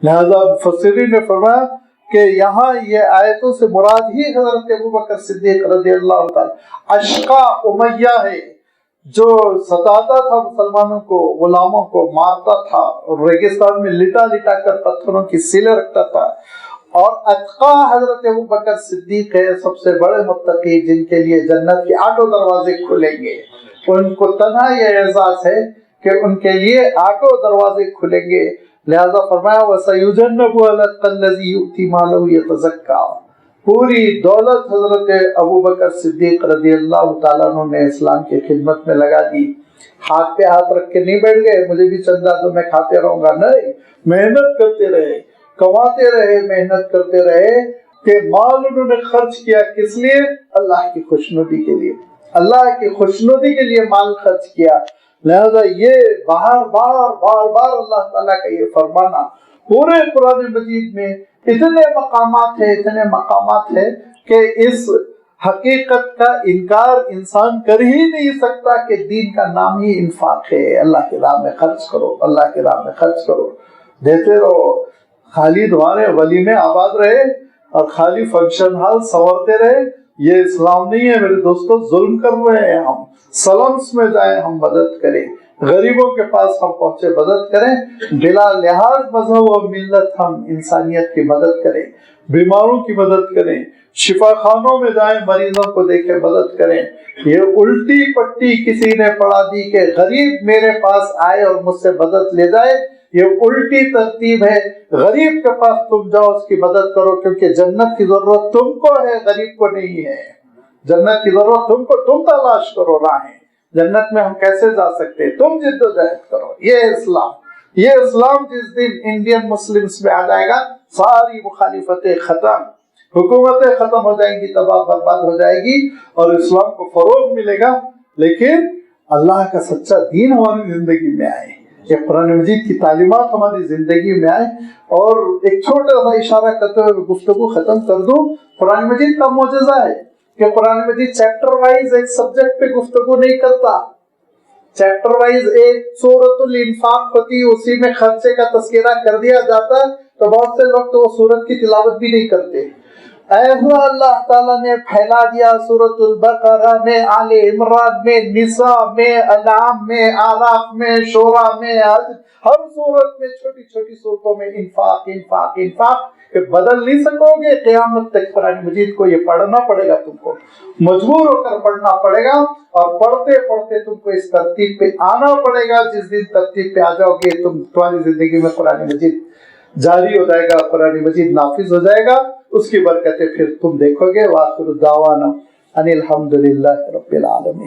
لہذا مفسرین نے فرمایا کہ یہاں یہ آیتوں سے مراد ہی حضرت ابوبکر صدیق رضی اللہ تعالی اشقا امیہ ہے، جو ستاتا تھا مسلمانوں کو، غلاموں کو مارتا تھا اور ریگستان میں لٹا لٹا کر پتھروں کی سیلیں رکھتا تھا۔ اور اتقا حضرت ابوبکر صدیق ہے، سب سے بڑے متقی، جن کے لیے جنت کے 8 دروازے کھلیں گے۔ ان کو تنہا یہ اعزاز ہے کہ ان کے لیے 8 دروازے کھلیں گے۔ لہذا فرمایا وَسَيُجَنَّبُهَا الْأَتْقَى الَّذِي يُؤْتِي مَالَهُ يَتَزَكَّىٰ۔ پوری دولت حضرت ابوبکر صدیق رضی اللہ تعالیٰ عنہ نے اسلام کی خدمت میں لگا دی۔ ہاتھ پہ ہاتھ رکھ کے نہیں بیٹھ گئے مجھے بھی چندہ دو میں کھاتے رہوں گا، نہیں، محنت کرتے رہے، کماتے رہے، محنت کرتے رہے کہ مال انہوں نے خرچ کیا کس لیے؟ اللہ کی خوشنودی کے لیے، اللہ کی خوشنودی کے لیے مال خرچ کیا۔ لہذا یہ بار بار اللہ تعالیٰ کا یہ فرمانا پورے قرآن مجید میں اتنے مقامات ہیں کہ اس حقیقت کا انکار انسان کر ہی نہیں سکتا کہ دین کا نام ہی انفاق ہے۔ اللہ کی راہ میں خرچ کرو، اللہ کی راہ میں خرچ کرو، دیتے رہو۔ خالی دعائیں ولیمے آباد رہے اور خالی فنکشن ہال سنورتے رہے، یہ اسلام نہیں ہے میرے دوستو۔ ظلم کر رہے ہیں ہم۔ سلمس میں جائیں ہم مدد کریں، غریبوں کے پاس ہم پہنچے مدد کریں، بلا لحاظ مذہب و ملت ہم انسانیت کی مدد کریں، بیماروں کی مدد کریں، شفا خانوں میں جائیں مریضوں کو دیکھیں مدد کریں۔ یہ الٹی پٹی کسی نے پڑھا دی کہ غریب میرے پاس آئے اور مجھ سے مدد لے جائے، یہ الٹی ترتیب ہے۔ غریب کے پاس تم جاؤ، اس کی مدد کرو، کیونکہ جنت کی ضرورت تم کو ہے، غریب کو نہیں ہے۔ جنت کی ضرورت تم کو، تم تلاش کرو راہیں، جنت میں ہم کیسے جا سکتے، تم جد و جہد کرو۔ یہ اسلام جس دن انڈین مسلمز میں آ جائے گا، ساری مخالفتیں ختم، حکومتیں ختم ہو جائیں گی، تباہ برباد ہو جائے گی اور اسلام کو فروغ ملے گا۔ لیکن اللہ کا سچا دین ہماری زندگی میں آئے، یہ قرآن مجید کی تعلیمات ہماری زندگی میں آئے۔ اور ایک چھوٹا سا اشارہ کرتے ہوئے گفتگو ختم کر دوں، قرآن مجید کا معجزہ ہے کہ قرآن مجید چیپٹر وائز ایک سبجیکٹ پہ گفتگو نہیں کرتا، چیپٹر وائز ایک سورۃ الانفاق ہوتی، اسی میں خرچے کا تذکرہ کر دیا جاتا، تو بہت سے لوگ تو وہ سورت کی تلاوت بھی نہیں کرتے۔ ایسا اللہ تعالیٰ نے پھیلا دیا سورۃ البقرہ میں، آل عمران میں، نساء میں، انعام میں، اعراف میں، شورى میں، ہر سورت میں، چھوٹی چھوٹی صورتوں میں انفاق انفاق انفاق، کہ بدل نہیں سکو گے قیامت تک قرآن مجید کو، یہ پڑھنا پڑے گا، تم کو مجبور ہو کر پڑھنا پڑے گا، اور پڑھتے پڑھتے تم کو اس ترتیب پہ آنا پڑے گا۔ جس دن ترتیب پہ آ جاؤ گے، تمہاری زندگی میں قرآن مجید جاری ہو جائے گا، قرآن مجید نافذ ہو جائے گا، اس کی برکتیں پھر تم دیکھو گے۔ وآخر دعوانا ان الحمد للہ رب العالمین۔